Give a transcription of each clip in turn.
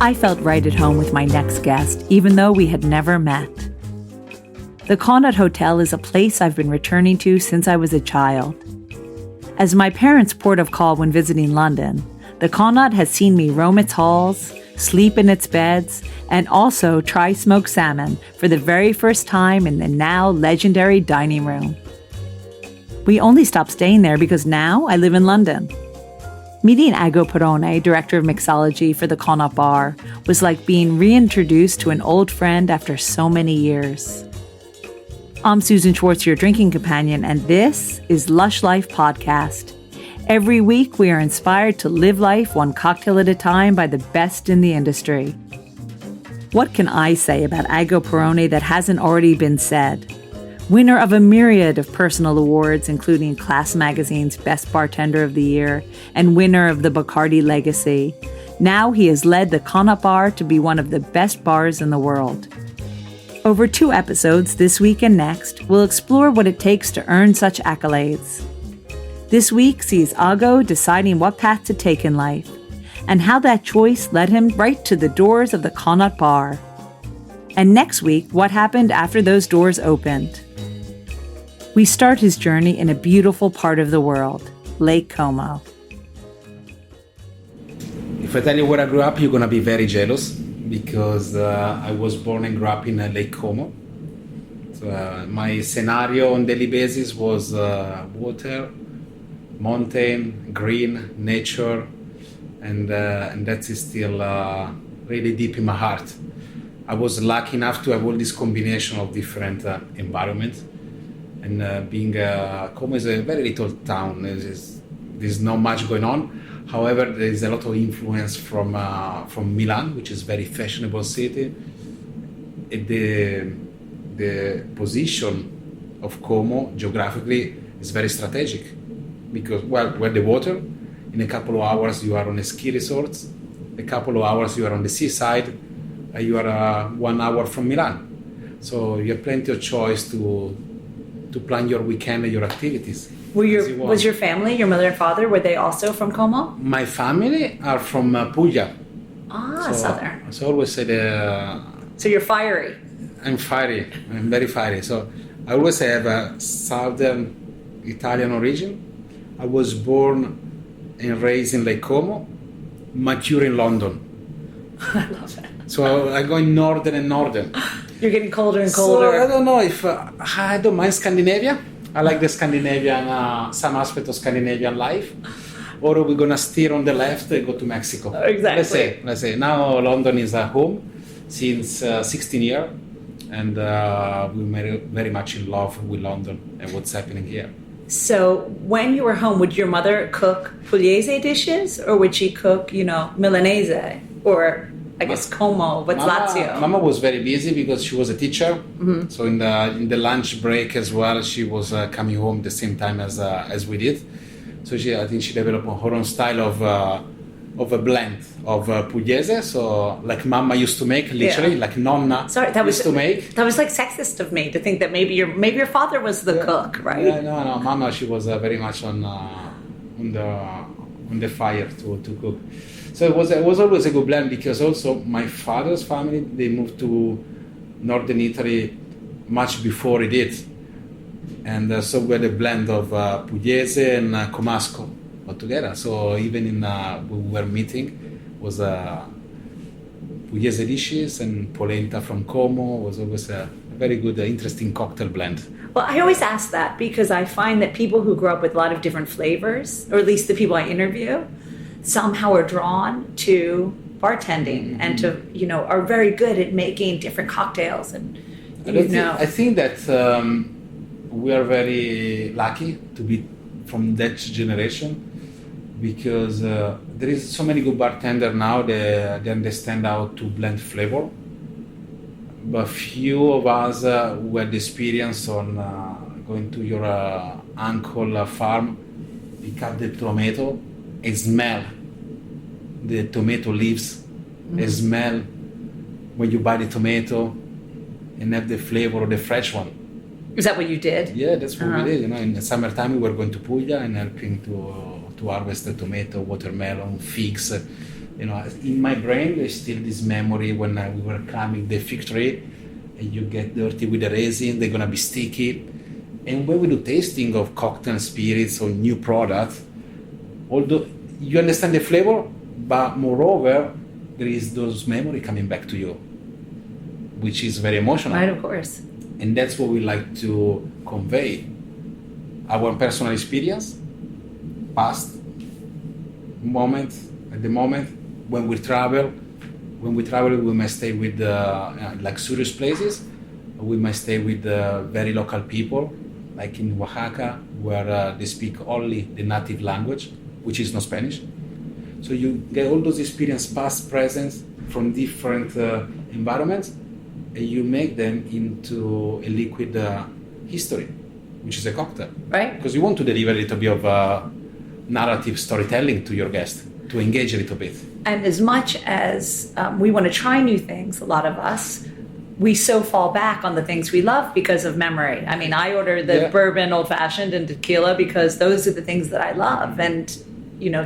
I felt right at home with my next guest, even though we had never met. The Connaught Hotel is a place I've been returning to since I was a child. As my parents' port of call when visiting London, the Connaught has seen me roam its halls, sleep in its beds, and also try smoked salmon for the very first time in the now legendary dining room. We only stopped staying there because now I live in London. Meeting Ago Perrone, director of Mixology for the Connaught Bar, was like being reintroduced to an old friend after so many years. I'm Susan Schwartz, your drinking companion, and this is Lush Life Podcast. Every week, we are inspired to live life one cocktail at a time by the best in the industry. What can I say about Ago Perrone that hasn't already been said? Winner of a myriad of personal awards, including Class Magazine's Best Bartender of the Year and winner of the Bacardi Legacy, now he has led the Connaught Bar to be one of the best bars in the world. Over 2 episodes, this week and next, we'll explore what it takes to earn such accolades. This week sees Ago deciding what path to take in life, and how that choice led him right to the doors of the Connaught Bar. And next week, what happened after those doors opened. We start his journey in a beautiful part of the world, Lake Como. If I tell you where I grew up, you're going to be very jealous because I was born and grew up in Lake Como. So, my scenario on daily basis was water, mountain, green, nature, and that is still really deep in my heart. I was lucky enough to have all this combination of different environments. And being Como is a very little town, there's not much going on. However, there is a lot of influence from Milan, which is a very fashionable city. The position of Como geographically is very strategic because, well, where the water, in a couple of hours you are on a ski resort, a couple of hours you are on the seaside, you are 1 hour from Milan. So you have plenty of choice to plan your weekend and your activities. Was your family, your mother and father, were they also from Como? My family are from Puglia. Southern. So I always say So you're fiery. I'm fiery. I'm very fiery. So I always have a southern Italian origin. I was born and raised in Lake Como, mature in London. I love it. So I'm going northern and northern. You're getting colder and colder. So I don't know if I don't mind Scandinavia. I like the Scandinavian, some aspect of Scandinavian life. Or we're gonna steer on the left and go to Mexico. Exactly. Let's say. Now London is a home since 16 years, and we're very much in love with London and what's happening here. So when you were home, would your mother cook Pugliese dishes, or would she cook, Milanese, or I guess Como, what's Lazio? Mama was very busy because she was a teacher. Mm-hmm. So in the lunch break as well, she was coming home the same time as we did. So I think she developed her own style of a blend of Pugliese. So like Mama used to make, literally, like Nonna used to make. That was like sexist of me to think that maybe your father was the cook, right? Yeah, no, Mama, she was very much on the fire to cook. So it was always a good blend because also my father's family, they moved to northern Italy much before he did. And so we had a blend of Pugliese and Comasco all together. So even when we were meeting, was Pugliese dishes and polenta from Como was always a very good, interesting cocktail blend. Well, I always ask that because I find that people who grow up with a lot of different flavors, or at least the people I interview, somehow are drawn to bartending and to, are very good at making different cocktails. And I think that we are very lucky to be from that generation because there is so many good bartenders now that they understand how to blend flavor. But few of us who had the experience on going to your uncle farm, pick up the tomato, and smell the tomato leaves, and smell when you buy the tomato, and have the flavor of the fresh one. Is that what you did? Yeah, that's what we did. In the summertime, we were going to Puglia and helping to harvest the tomato, watermelon, figs, In my brain, there's still this memory when we were climbing the fig tree, and you get dirty with the resin, they're gonna be sticky. And when we do tasting of cocktail spirits or new products, although you understand the flavor, but moreover, there is those memory coming back to you, which is very emotional. Right, of course. And that's what we like to convey. Our personal experience, past, moment, at the moment, when we travel, we might stay with luxurious places, we might stay with very local people, like in Oaxaca, where they speak only the native language, which is not Spanish. So you get all those experience, past, present, from different environments, and you make them into a liquid history, which is a cocktail. Right. Because you want to deliver a little bit of narrative storytelling to your guest, to engage a little bit. And as much as we want to try new things, a lot of us, we so fall back on the things we love because of memory. I mean, I order the bourbon old-fashioned and tequila because those are the things that I love. And,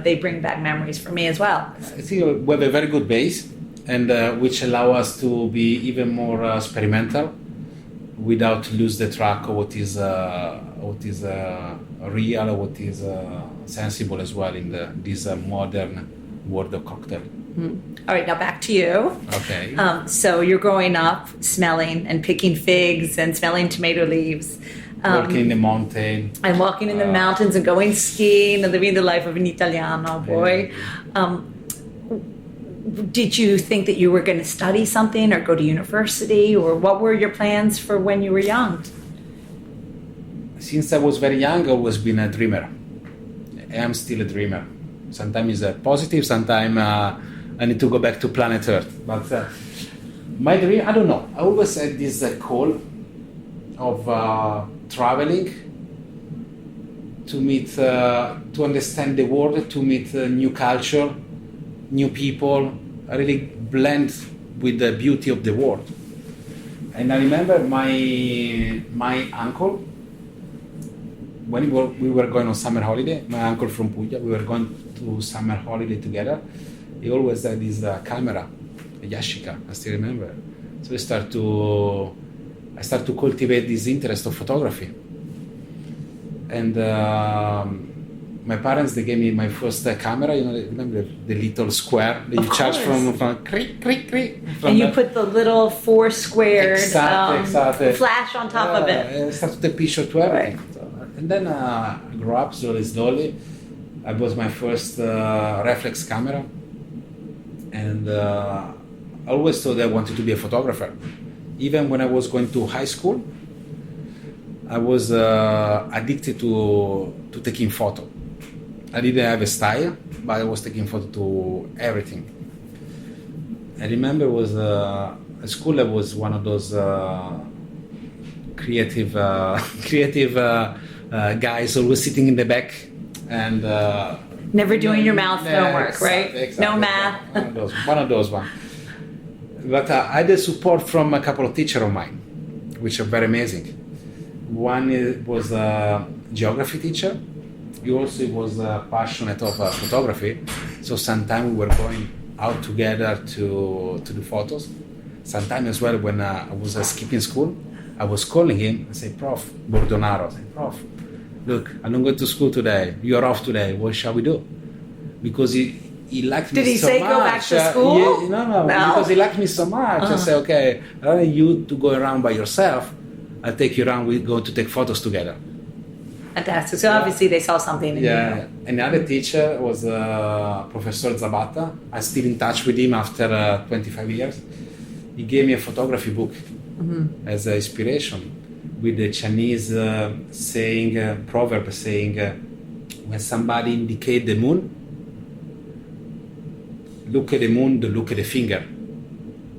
they bring back memories for me as well. I think we have a very good base, and which allow us to be even more experimental without lose the track of what is real, what is sensible as well in this modern world of cocktail. All right, now back to you. Okay. So you're growing up smelling and picking figs and smelling tomato leaves. Walking in the mountain. And walking in the mountains and going skiing and living the life of an Italiano boy. Did you think that you were going to study something or go to university, or what were your plans for when you were young? Since I was very young, I've always been a dreamer. I am still a dreamer. Sometimes it's positive, sometimes I need to go back to planet Earth. But my dream, I don't know. I always had this call of traveling to meet, to understand the world, to meet new culture, new people, really blend with the beauty of the world. And I remember my uncle, when we were going on summer holiday, my uncle from Puglia, we were going to summer holiday together. He always had this camera, a Yashica, I still remember. So I start to cultivate this interest of photography. And my parents, they gave me my first camera, remember the little square that you charge from click, click, click. And you put the little 4 squared exactly. flash on top of it. And start to take picture to everything. Right. So, and then I grew up slowly. I bought my first reflex camera. And I always thought I wanted to be a photographer. Even when I was going to high school, I was addicted to taking photo. I didn't have a style, but I was taking photo to everything. I remember it was at school I was one of those creative guys always sitting in the back and never doing your math homework, right? Exactly. No math. One of those ones. But I had the support from a couple of teachers of mine, which are very amazing. One was a geography teacher. He also was passionate of photography. So sometimes we were going out together to do photos. Sometimes as well when I was skipping school, I was calling him and say, Prof, Bordonaro, Prof, look, I'm not going to school today. You're off today. What shall we do? Because he liked me so much. Did he say go back to school? No, because he liked me so much. I say, okay, rather than you to go around by yourself, I'll take you around, we go to take photos together. Fantastic. So obviously they saw something in you. Another teacher was Professor Zabata. I'm still in touch with him after 25 years. He gave me a photography book as an inspiration with the Chinese saying, proverb saying, when somebody indicate the moon, look at the moon, don't look at the finger.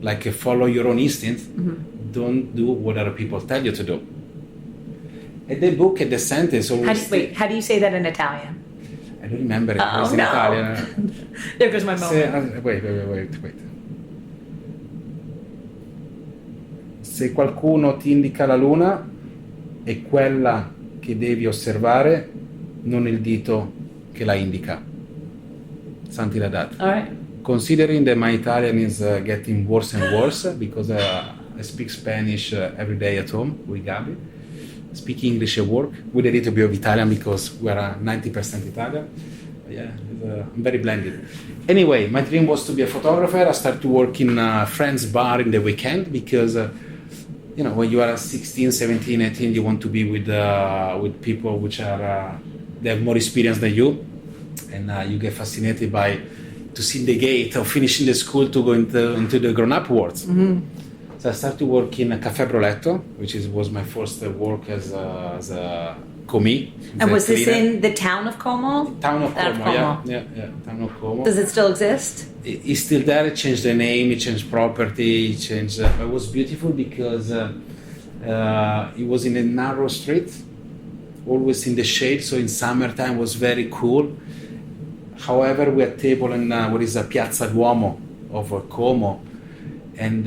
Like follow your own instinct. Don't do what other people tell you to do. And the book, the sentence always... How do you say that in Italian? I don't remember it. It was in Italian. There goes my moment. Wait. Se qualcuno ti indica la luna, è quella che devi osservare, non il dito che la indica. Something like that. All right. considering that my Italian is getting worse and worse because I speak Spanish every day at home with Gabi, speak English at work with a little bit of Italian because we are 90% Italian. Yeah, I'm very blended. Anyway, my dream was to be a photographer. I started to work in a friend's bar in the weekend because, when you are 16, 17, 18, you want to be with people which are they have more experience than you, and you get fascinated by to see the gate of finishing the school to go into the grown-up world. Mm-hmm. So I started to work in a Caffè Broletto, which was my first work as a commis. And was this in the town of Como? Town of Como, yeah, town of Como. Does it still exist? It's still there. It changed the name, it changed property, it changed. It was beautiful because it was in a narrow street, always in the shade. So in summertime was very cool. However, we had table in what is a Piazza Duomo of Como, and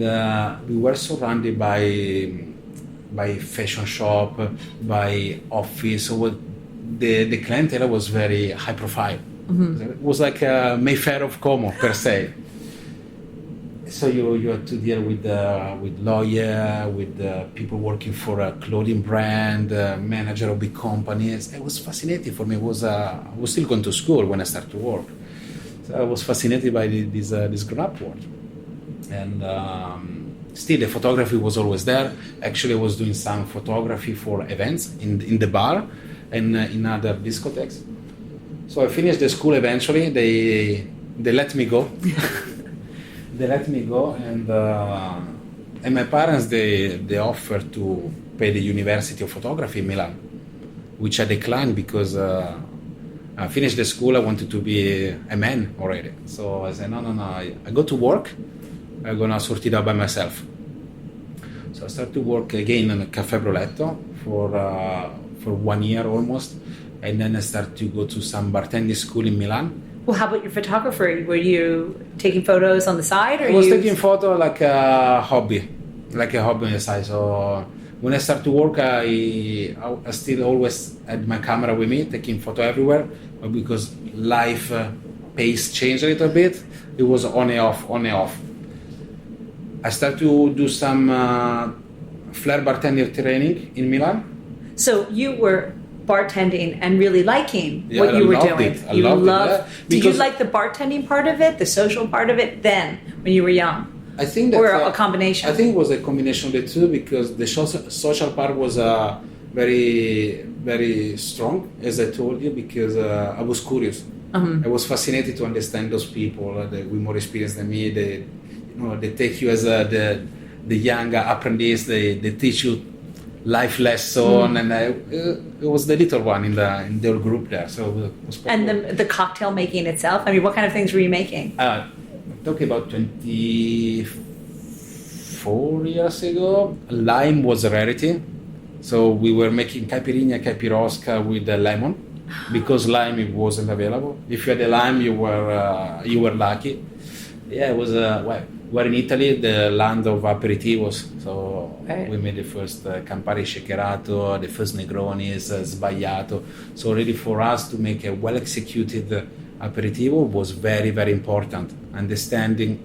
we were surrounded by fashion shop, by office. So the clientele was very high profile. Mm-hmm. It was like a Mayfair of Como per se. So you had to deal with lawyer, with people working for a clothing brand, manager of big companies. It was fascinating for me. I was still going to school when I started to work. So I was fascinated by this grown-up world. And still the photography was always there. Actually, I was doing some photography for events in the bar and in other discotheques. So I finished the school eventually. They let me go. They let me go, and my parents they offered to pay the University of Photography in Milan, which I declined because I finished the school. I wanted to be a man already. So I said no. I go to work. I'm gonna sort it out by myself. So I started to work again in a Caffè Broletto for 1 year almost, and then I started to go to some bartending school in Milan. Well, how about your photography? Were you taking photos on the side? Or I was taking photos like a hobby on the side. So when I started to work, I still always had my camera with me, taking photo everywhere. But because life pace changed a little bit, it was on and off. I started to do some flair bartender training in Milan. So you were bartending and really liking what you were doing. I loved it. Did you like the bartending part of it, the social part of it then when you were young? I think that, or a combination? I think it was a combination of the two because the social part was very, very strong, as I told you, because I was curious. I was fascinated to understand those people with more experience than me. They take you as the young apprentice. They teach you life lesson, and it was the little one in the whole group there. So it was and the cocktail making itself. I mean, what kind of things were you making? Talking about 24 years ago, lime was a rarity. So we were making caipirinha, caipirosca with the lemon because lime it wasn't available. If you had a lime, you were lucky. Yeah, it was we're in Italy, the land of aperitivos. So we made the first Campari Shakerato, the first Negronis, Sbagliato. So really for us to make a well-executed aperitivo was very, very important. Understanding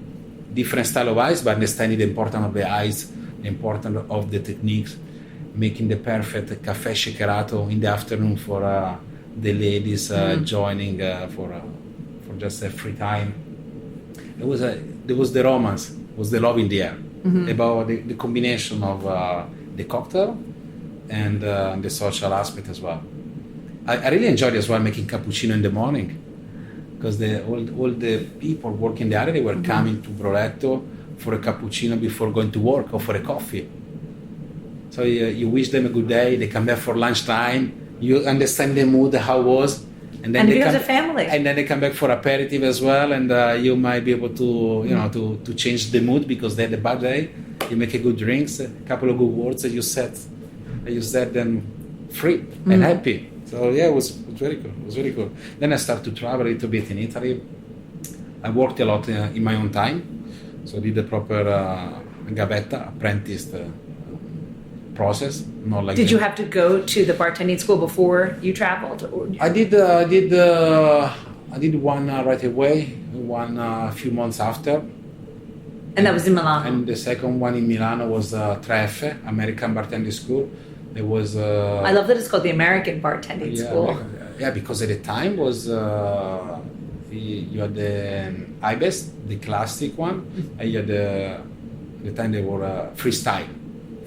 different style of ice, but understanding the importance of the ice, the importance of the techniques, making the perfect Caffè Shakerato in the afternoon for the ladies joining for just a free time. There was the romance, was the love in the air, about the combination of the cocktail and the social aspect as well. I really enjoyed as well making cappuccino in the morning because all the people working the area, they were coming to Broletto for a cappuccino before going to work or for a coffee. So you wish them a good day, they come back for lunchtime, you understand the mood, how it was. And then they come, a family. And then they come back for aperitif as well, and you might be able to to change the mood because they had a bad day. You make a good drinks, a couple of good words, and you set them free and happy. So yeah, it was very cool. It was very cool. Then I started to travel a little bit in Italy. I worked a lot in my own time, so I did the proper gavetta, apprenticed process. Not like did you have to go to the bartending school before you traveled? Or? I did one right away. It second one a few months after. And that was in Milan. And the second one in Milano was Trefe, American Bartending School. It was. I love that it's called the American Bartending School. Yeah, because at the time was you had the IBEST, the classic one, and you had the time they were freestyle,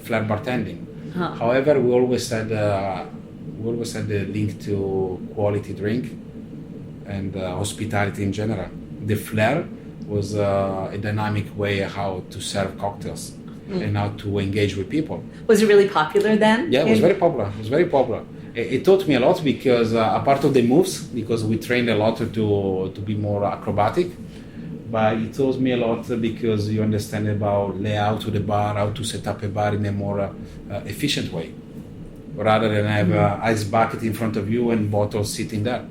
flair bartending. Huh. However, we always had the link to quality drink and hospitality in general. The flair was a dynamic way how to serve cocktails and how to engage with people. Was it really popular then? Yeah, it was very popular. It was very popular. It taught me a lot because a part of the moves, because we trained a lot to be more acrobatic, but it taught me a lot because you understand about layout of the bar, how to set up a bar in a more efficient way, rather than have an ice bucket in front of you and bottles sitting there.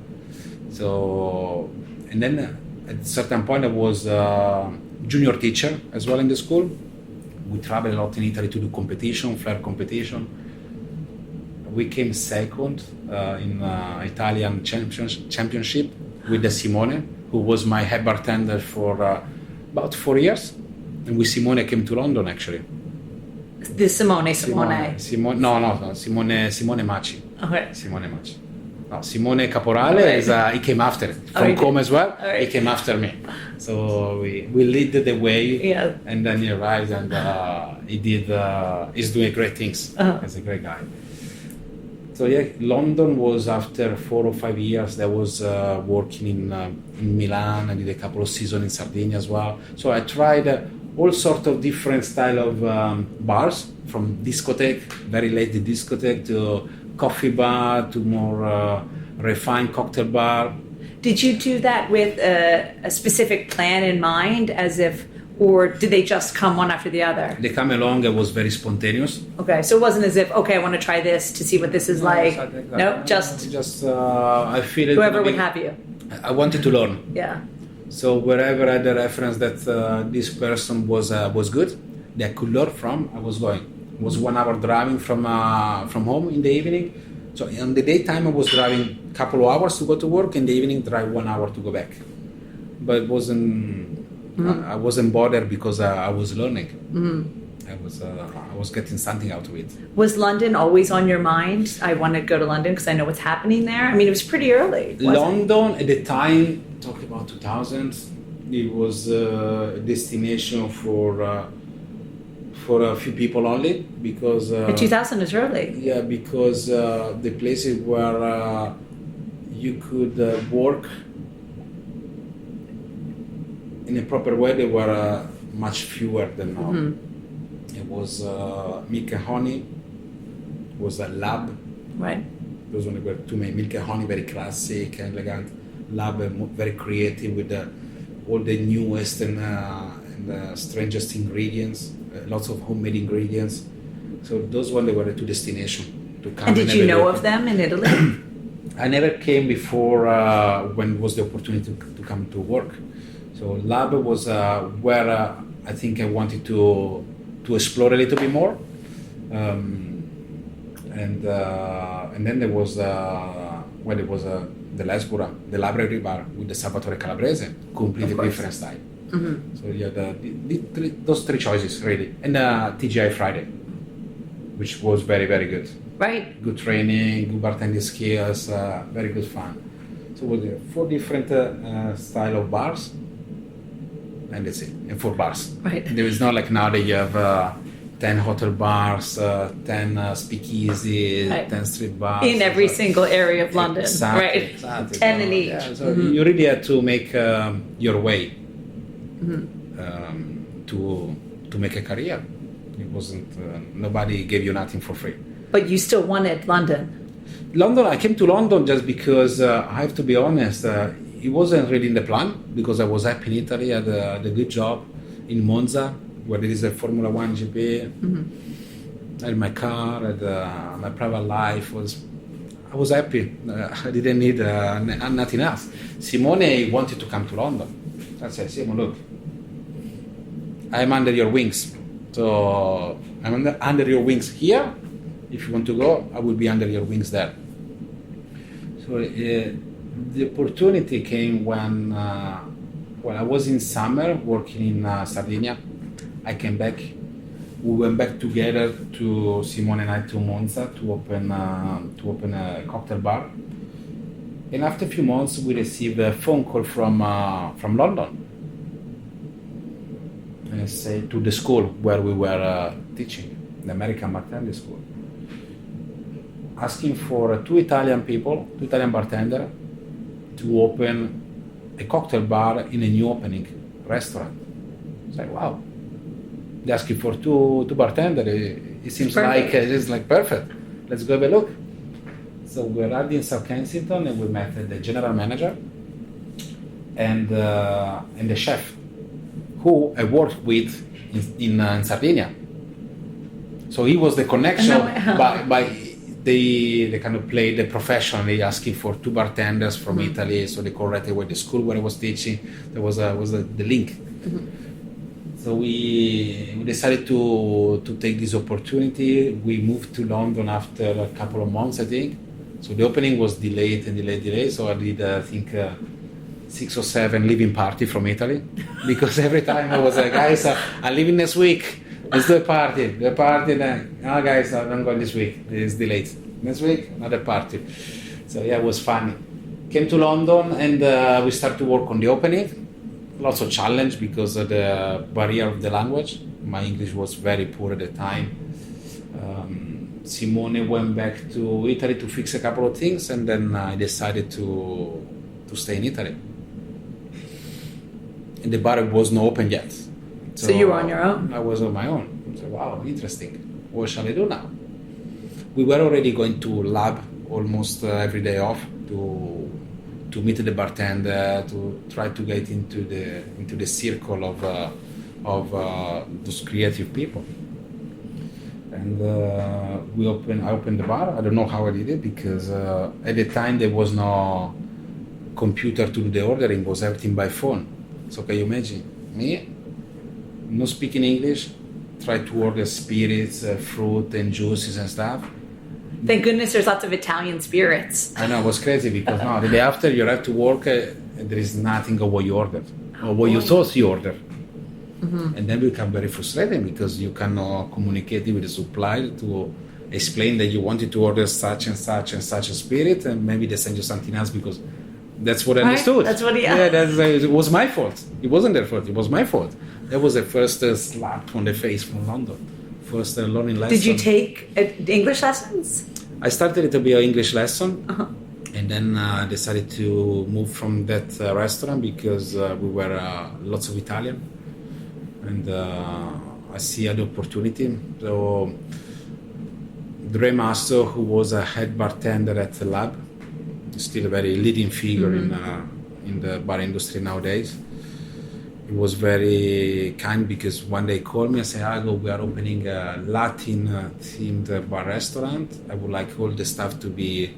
So, and then at a certain point I was a junior teacher as well in the school. We traveled a lot in Italy to do competition, flair competition. We came second in Italian championship with the Simone, who was my head bartender for about 4 years. And with Simone came to London actually. The Simone. No, Simone Maci. Okay. Simone Maci. No, Simone Caporale he came after from Como as well. He came after me, so we lead the way. Yeah. And then he arrived and he's doing great things. He's a great guy. So yeah, London was after 4 or 5 years. I was working in Milan. I did a couple of seasons in Sardinia as well. So I tried all sorts of different style of bars, from discotheque, very late discotheque, to coffee bar, to more refined cocktail bar. Did you do that with a specific plan in mind, or did they just come one after the other? They come along. It was very spontaneous. Okay, so it wasn't as if, okay, I want to try this to see what this is like. Nope, just I feel it. Whoever would have you. I wanted to learn. Yeah. So wherever I had the reference that this person was good, that I could learn from, I was going. It was 1 hour driving from home in the evening. So in the daytime, I was driving a couple of hours to go to work. In the evening, drive 1 hour to go back. But it wasn't. I wasn't bothered because I was learning. I was getting something out of it. Was London always on your mind? I want to go to London because I know what's happening there. I mean, it was pretty early. London at the time, talking about 2000, it was a destination for a few people only, because 2000 is early. Yeah, because the places where you could work in a proper way, they were much fewer than now. It was Milk and Honey, was a Lab. Right. Those were two main. Milk and Honey, very classic, elegant. Lab, very creative with all the newest and strangest ingredients, lots of homemade ingredients. So those ones, they were the two destinations to come. And did you know of them in Italy? I never came before when was the opportunity to come to work. So Lab was where I think I wanted to explore a little bit more, and then there was when it was the Lesbura, the library bar with the Salvatore Calabrese, completely different style. So you had those three choices really, and TGI Friday, which was very, very good. Right. Good training, good bartending skills, very good fun. So we had 4 different style of bars. And that's it, and 4 bars. Right. There is not like now that you have 10 hotel bars, 10 speakeasies, right. 10 street bars. In every single area of London, exactly, right? Exactly. 10 in each. Yeah, so you really had to make your way to make a career. It wasn't, nobody gave you nothing for free. But you still wanted London. London, I came to London just because, I have to be honest, it wasn't really in the plan, because I was happy in Italy. I had a good job in Monza, where there is a Formula 1 GP. I had my car, I had my private life. I was happy. I didn't need nothing else. Simone wanted to come to London. I said, Simone, look, I'm under your wings. So I'm under your wings here. If you want to go, I will be under your wings there. So the opportunity came when Well, I was in summer working in Sardinia. I came back. We went back together to Simone and I to Monza to open a cocktail bar. And after a few months, we received a phone call from London. And say to the school where we were teaching, the American Bartender School, asking for two Italian bartenders, to open a cocktail bar in a new opening restaurant. It's like, wow. They're asking for two bartenders. It seems like it's like perfect. Let's go have a look. So we arrived in South Kensington and we met the general manager and the chef who I worked with in Sardinia. So he was the connection, by they kind of played the professionally, asking for two bartenders from Italy, so they corrected with the school where I was teaching. There was the link. So we decided to take this opportunity. We moved to London after a couple of months, I think. So the opening was delayed. So I did, I think, 6 or 7 leaving party from Italy, because every time I was like, guys, I'm leaving next week. Let's do a party. Then, guys, I'm going this week. It's delayed. Next week, another party. So yeah, it was fun. Came to London and we started to work on the opening. Lots of challenge because of the barrier of the language. My English was very poor at the time. Simone went back to Italy to fix a couple of things, and then I decided to stay in Italy. And the bar was not open yet. So you were on your own? I was on my own. So, wow, interesting. What shall I do now? We were already going to lab almost every day off to meet the bartender, to try to get into the circle of those creative people. And I opened the bar. I don't know how I did it, because at the time there was no computer to do the ordering. It was everything by phone. So can you imagine me, not speaking English, try to order spirits, fruit and juices and stuff. Thank goodness there's lots of Italian spirits. I know, it was crazy, because the day after you have to work, there is nothing of what you ordered or what you thought you ordered. Mm-hmm. And then it becomes very frustrating, because you cannot communicate with the supplier to explain that you wanted to order such and such and such a spirit, and maybe they send you something else, because that's what I understood. That's what it was my fault. It wasn't their fault. It was my fault. That was the first slap on the face from London. First learning lesson. Did you take English lessons? I started to be an English lesson, and then decided to move from that restaurant, because we were lots of Italian, and I see the opportunity. So Dre Masso, who was a head bartender at the lab, still a very leading figure in the bar industry nowadays. He was very kind, because one day he called me and said, Ago, we are opening a Latin themed bar restaurant. I would like all the stuff to be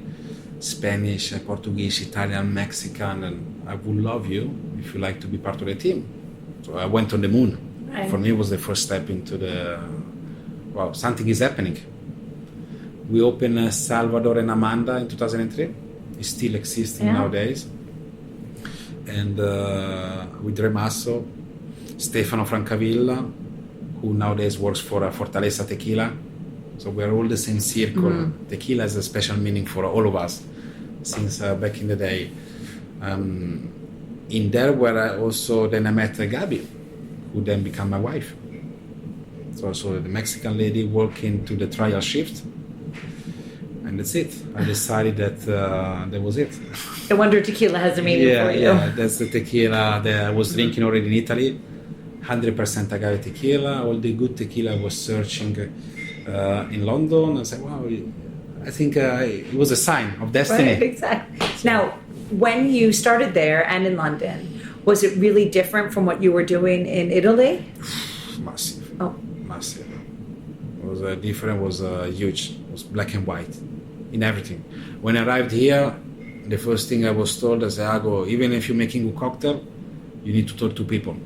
Spanish, Portuguese, Italian, Mexican, and I would love you if you like to be part of the team. So I went on the moon. Right. For me, it was the first step into wow, something is happening. We opened Salvador and Amanda in 2003. It still existing nowadays. And with Remasso, Stefano Francavilla, who nowadays works for Fortaleza Tequila. So we're all the same circle. Tequila has a special meaning for all of us since back in the day. In there where I met Gabi, who then became my wife. So the Mexican lady working to the trial shift. And that's it. I decided that was it. No wonder tequila has a meaning for you. Yeah, that's the tequila that I was drinking already in Italy. 100% agave tequila. All the good tequila I was searching in London. I said, wow, I think it was a sign of destiny. Right, exactly. So, now, when you started there and in London, was it really different from what you were doing in Italy? Massive. Oh. Massive. It was different. It was huge. It was black and white in everything. When I arrived here, the first thing I was told is, Ago, even if you're making a cocktail, you need to talk to people.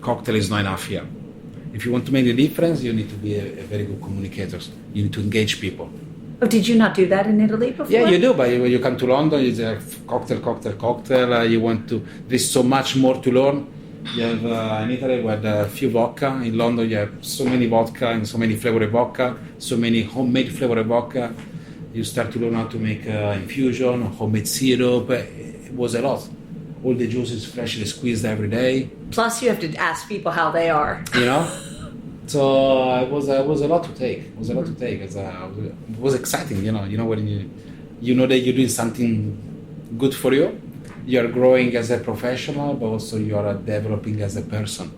Cocktail is not enough here. If you want to make the difference, you need to be a very good communicator. You need to engage people. Oh, did you not do that in Italy before? Yeah, you do, but when you come to London, it's a cocktail. You want to. There's so much more to learn. You have in Italy we had a few vodka. In London, you have so many vodka and so many flavored vodka, so many homemade flavored vodka. You start to learn how to make infusion, homemade syrup. It was a lot. All the juices freshly squeezed every day. Plus, you have to ask people how they are. You know. So it was a lot to take. It was a lot to take. It was exciting, you know. You know when you know that you're doing something good for you. You are growing as a professional, but also you are developing as a person.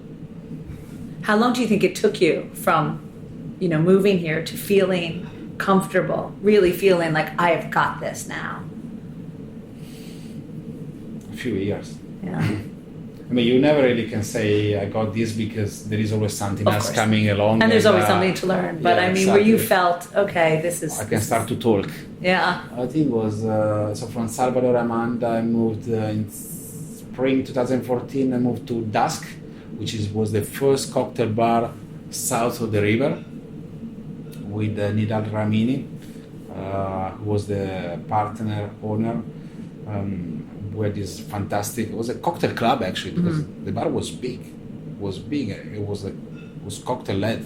How long do you think it took you from, moving here to feeling comfortable, really feeling like I have got this now? A few years. Yeah. I mean, you never really can say I got this because there is always something else coming along. And there's always something to learn. But yeah, I mean, exactly. where you felt, okay, this is... I can start to talk. Yeah. I think it was, so from Salvador Amanda, I moved in spring 2014, I moved to Dusk, which was the first cocktail bar south of the river with Nidal Ramini, who was the partner, owner. Where this fantastic, it was a cocktail club actually, because the bar was big. It was cocktail led.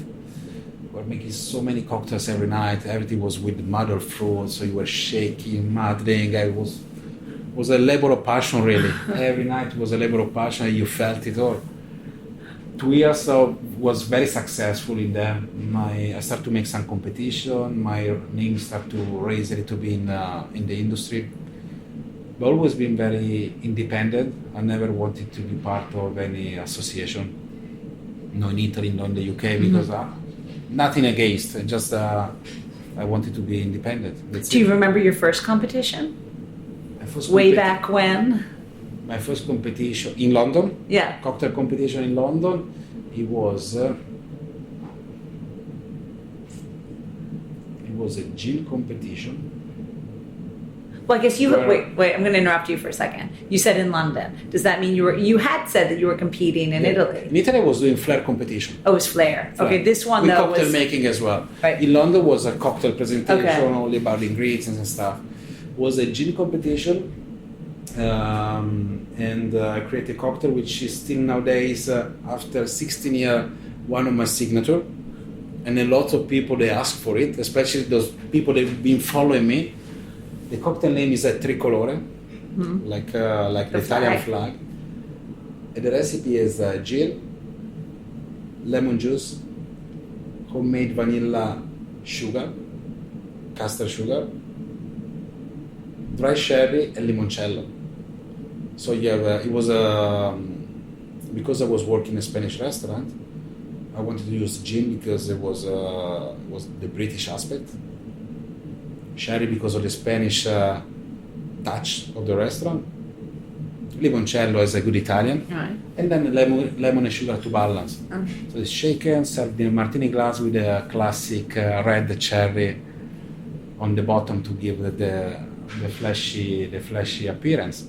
We were making so many cocktails every night. Everything was with mother fruit, so you were shaking, mothering. It was a labor of passion really. Every night was a labor of passion, and you felt it all. 2 years was very successful in there. I started to make some competition. My name started to raise a little bit in the industry. I've always been very independent. I never wanted to be part of any association. No in Italy, no in the UK, because nothing against. Just I wanted to be independent. That's Do you remember your first competition? Back when? My first competition in London. Yeah. Cocktail competition in London. It was a gin competition. Well, I guess wait, I'm going to interrupt you for a second. You said in London. Does that mean you had said that you were competing in Italy? In Italy I was doing flair competition. Oh, it was flair. Okay, this one with though cocktail was... making as well. Right. In London was a cocktail presentation, okay. Only about ingredients and stuff. It was a gin competition, and I created a cocktail which is still nowadays, after 16 years, one of my signature. And a lot of people, they ask for it, especially those people that have been following me. The cocktail name is a tricolore, like the Italian flag. And the recipe is gin, lemon juice, homemade vanilla sugar, castor sugar, dry sherry, and limoncello. So you have it was because I was working in a Spanish restaurant. I wanted to use gin because it was the British aspect. Sherry because of the Spanish touch of the restaurant. Limoncello is a good Italian. Right. And then lemon and sugar to balance. So it's shaken, served in a martini glass with a classic red cherry on the bottom to give the fleshy appearance.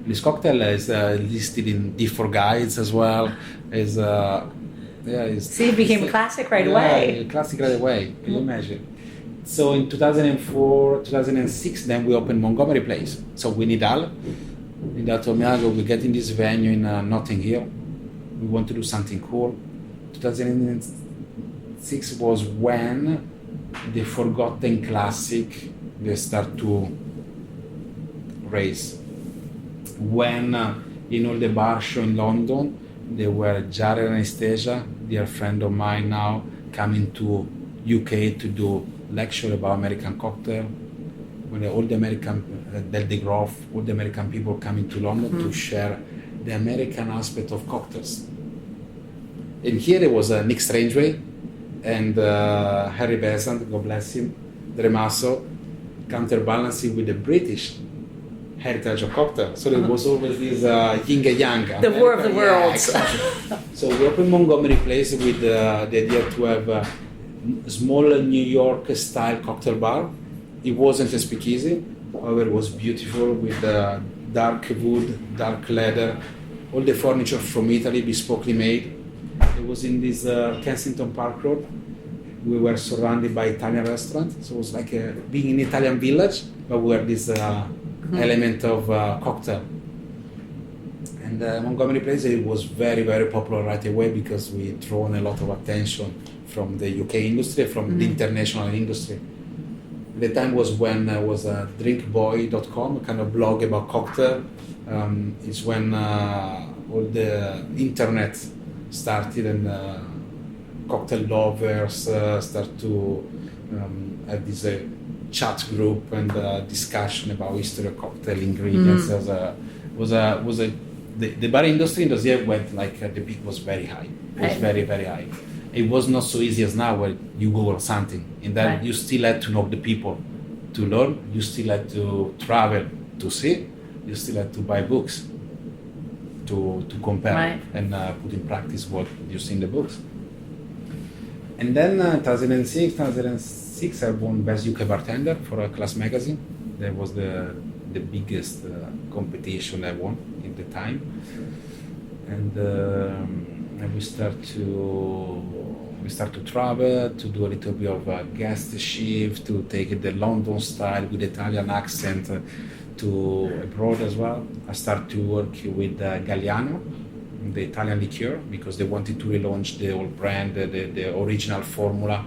This cocktail is listed in D4 guides as well. See, it became classic right away. Classic right away. Can you imagine? So in 2004, 2006, then we opened Montgomery Place. So we Nidal told me, Ago, we get in this venue in Notting Hill. We want to do something cool. 2006 was when the forgotten classic they start to raise. When in all the bar show in London, there were Jared and Anastasia, dear friend of mine now, coming to UK to do lecture about American cocktail. When all the American, Del de Groff, all the American people coming to London to share the American aspect of cocktails. And here there was Nick Strangeway and Harry Besant, God bless him, Dremasso, counterbalancing with the British heritage of cocktail. So there was always this yin and yang. The war of the worlds. Yeah, exactly. So we opened Montgomery Place with the idea to have a small New York style cocktail bar. It wasn't a speakeasy, however it was beautiful with dark wood, dark leather, all the furniture from Italy, bespokely made. It was in this Kensington Park Road. we were surrounded by Italian restaurants. So it was like being in Italian village, but we were this element of cocktail. And Montgomery Place, it was very, very popular right away because we drawn a lot of attention from the UK industry, from the international industry. The time was when was drinkboy.com, a kind of blog about cocktail. It's when all the internet started and cocktail lovers start to have this chat group and discussion about history of cocktail ingredients. The bar industry in those years went like the peak was very high. It was very, very high. It was not so easy as now where you Google something. In that you still had to know the people to learn. You still had to travel to see. You still had to buy books to compare and put in practice what you see in the books. And then 2006, I won Best UK Bartender for a Class magazine. That was the biggest competition I won in the time. And we start to travel, to do a little bit of a guest shift, to take the London style with Italian accent to abroad as well. I started to work with Galliano, the Italian liqueur, because they wanted to relaunch the old brand, the original formula.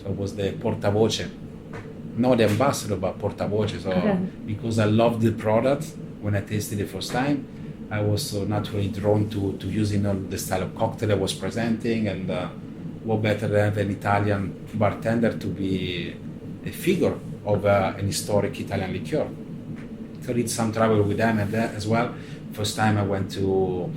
So it was the portavoce, not the ambassador, but portavoce. So because I loved the product when I tasted it the first time, I was so naturally drawn to using all the style of cocktail I was presenting, and what better than have an Italian bartender to be a figure of an historic Italian liqueur. So I did some travel with them and that as well. First time I went to,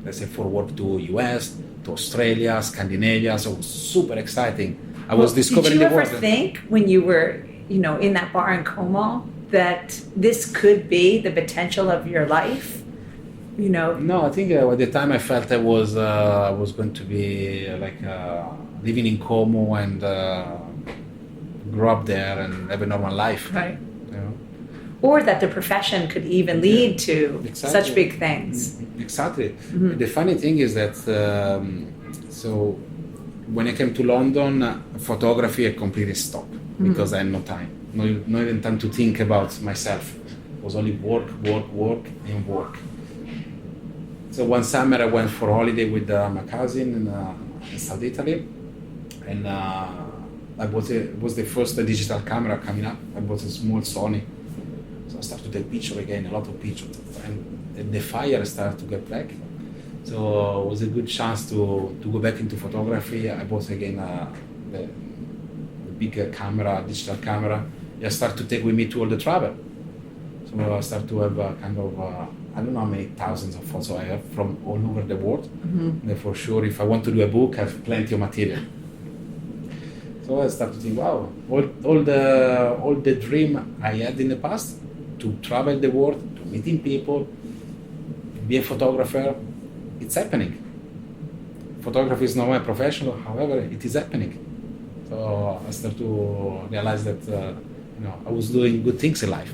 let's say, for work to US, to Australia, Scandinavia, so it was super exciting. I was discovering the world. Did you ever think when you were, in that bar in Como that this could be the potential of your life? No, I think at the time I felt I was going to be living in Como and grow up there and have a normal life. Right. Or that the profession could even lead to such big things. Exactly. Mm-hmm. The funny thing is that so when I came to London, photography had completely stopped because I had no time, not even time to think about myself. It was only work, and work. So one summer I went for holiday with my cousin in South Italy, and it was the first digital camera coming up. I bought a small Sony, so I started to take pictures again, a lot of pictures, and the fire started to get back. So it was a good chance to go back into photography. I bought again the big camera, digital camera. I started to take with me to all the travel. So I started to have a kind of I don't know how many thousands of photos I have from all over the world. Mm-hmm. And for sure, if I want to do a book, I have plenty of material. So I started to think, wow, all the dream I had in the past to travel the world, to meeting people, be a photographer, it's happening. Photography is not my profession, however, it is happening. So I started to realize that I was doing good things in life.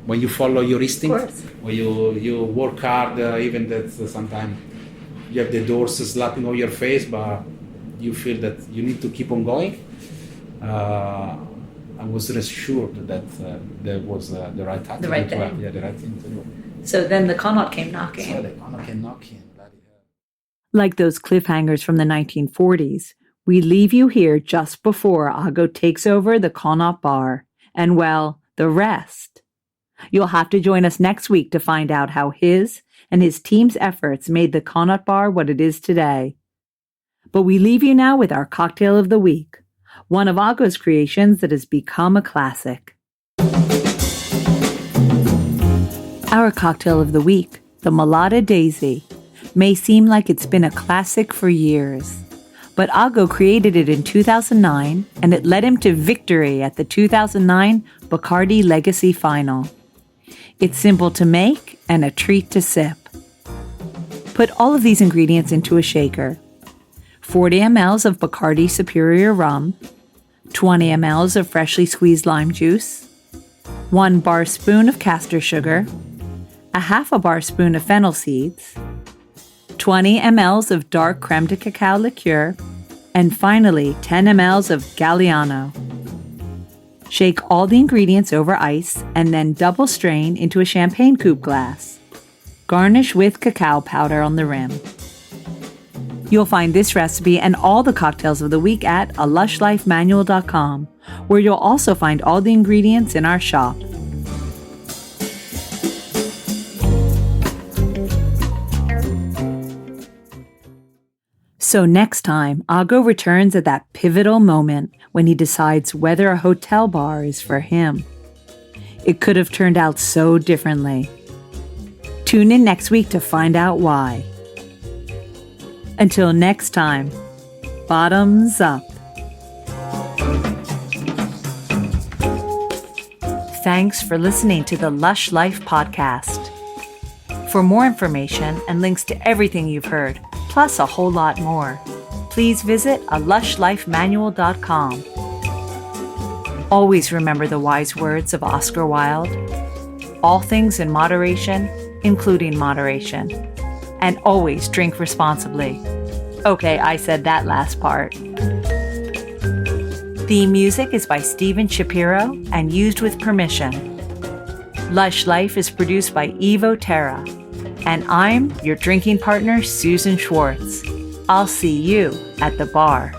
When you follow your instinct, when you work hard, even that sometimes you have the doors slapping on your face, but you feel that you need to keep on going. I was reassured that there was the right attitude. The right thing. The right thing to do. So then the Connaught came knocking. So the Connaught came knocking. Like those cliffhangers from the 1940s, we leave you here just before Ago takes over the Connaught Bar. And well, the rest. You'll have to join us next week to find out how his and his team's efforts made the Connaught Bar what it is today. But we leave you now with our cocktail of the week, one of Ago's creations that has become a classic. Our cocktail of the week, the Malata Daisy, may seem like it's been a classic for years. But Ago created it in 2009, and it led him to victory at the 2009 Bacardi Legacy final. It's simple to make and a treat to sip. Put all of these ingredients into a shaker. 40 ml of Bacardi Superior Rum, 20 ml of freshly squeezed lime juice, 1 bar spoon of castor sugar, a half a bar spoon of fennel seeds, 20 ml of dark creme de cacao liqueur, And finally, 10 mLs of Galliano. Shake all the ingredients over ice and then double strain into a champagne coupe glass. Garnish with cacao powder on the rim. You'll find this recipe and all the cocktails of the week at alushlifemanual.com, where you'll also find all the ingredients in our shop. So next time, Ago returns at that pivotal moment when he decides whether a hotel bar is for him. It could have turned out so differently. Tune in next week to find out why. Until next time, bottoms up. Thanks for listening to the Lush Life Podcast. For more information and links to everything you've heard, plus a whole lot more, please visit alushlifemanual.com. Always remember the wise words of Oscar Wilde. All things in moderation, including moderation. And always drink responsibly. Okay, I said that last part. Theme music is by Steven Shapiro and used with permission. Lush Life is produced by Evo Terra. And I'm your drinking partner, Susan Schwartz. I'll see you at the bar.